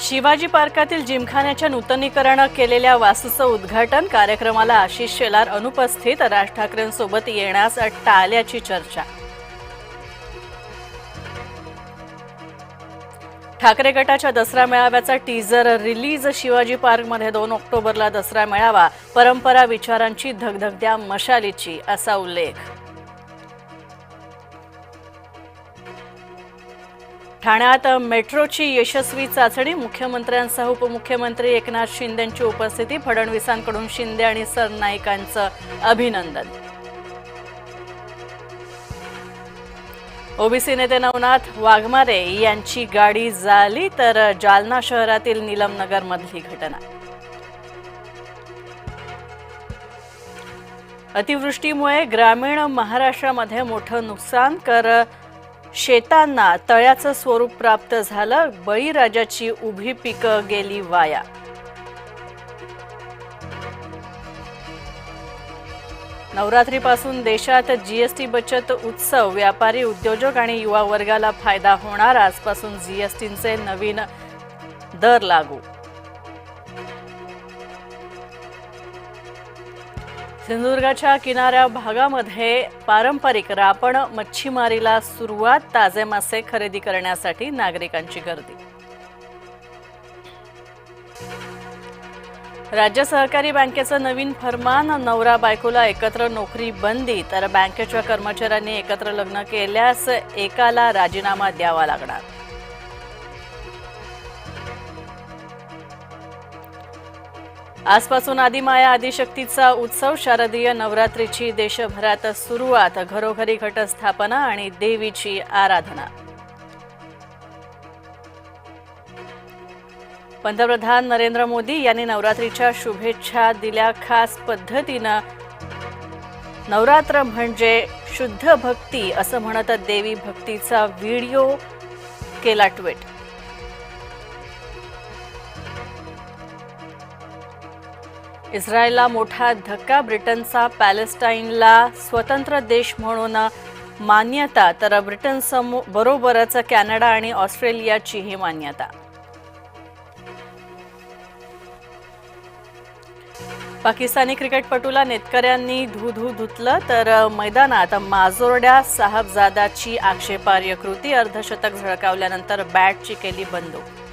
शिवाजी पार्कातील जिमखान्याच्या नूतनीकरण केलेल्या वास्तूचं उद्घाटन कार्यक्रमाला आशिष शेलार अनुपस्थित, राज ठाकरेंसोबत येण्यास टाळल्याची चर्चा। ठाकरे गटाच्या दसरा मेळाव्याचा टीजर रिलीज। शिवाजी पार्कमध्ये 2 ऑक्टोबरला दसरा मेळावा, परंपरा विचारांची धगधगत्या मशालीची असा उल्लेख। ठाण्यात मेट्रोची यशस्वी चाचणी, मुख्यमंत्र्यांसह उपमुख्यमंत्री एकनाथ शिंदेंची उपस्थिती, फडणवीसांकडून शिंदे आणि सरनाईकांचं अभिनंदन। ओबीसी नेते नवनाथ वाघमारे यांची गाडी जाळली, तर जालना शहरातील नीलमनगरमधली घटना। अतिवृष्टीमुळे ग्रामीण महाराष्ट्रामध्ये मोठं नुकसान, शेतांना तळ्याचं स्वरूप प्राप्त झालं, बळीराजाची उभी पिकं गेली वाया। नवरात्रीपासून देशात जीएसटी बचत उत्सव, व्यापारी, उद्योजक आणि युवा वर्गाला फायदा होणार। आजपासून जीएसटीचे नवीन दर लागू। सिंधुदुर्गाच्या किनाऱ्या भागामध्ये पारंपरिक रापण मच्छीमारीला सुरुवात, ताजे मासे खरेदी करण्यासाठी नागरिकांची गर्दी। राज्य सहकारी बँकेचं नवीन फरमान, नवरा बायकोला एकत्र नोकरी बंदी, तर बँकेच्या कर्मचाऱ्यांनी एकत्र लग्न केल्यास एकाला राजीनामा द्यावा लागणार। आजपासून आदिमाया आदिशक्तीचा उत्सव, शारदीय नवरात्रीची देशभरात सुरुवात, घरोघरी घटस्थापना आणि देवीची आराधना। पंतप्रधान नरेंद्र मोदी यांनी नवरात्रीच्या शुभेच्छा दिल्या। खास पद्धतीनं नवरात्र म्हणजे शुद्ध भक्ती असं म्हणत देवी भक्तीचा व्हिडिओ केला ट्विट। इस्रायलला मोठा धक्का, ब्रिटनचा पॅलेस्टाईनला स्वतंत्र देश म्हणून मान्यता, तर ब्रिटनबरोबरच कॅनडा आणि ऑस्ट्रेलियाचीही मान्यता। पाकिस्तानी क्रिकेटपटूला नेतकऱ्यांनी धुतलं, तर मैदानात माजोर्ड्या साहबजादाची आक्षेपार्ह कृती, अर्धशतक झळकावल्यानंतर बॅटची केली बंदूक।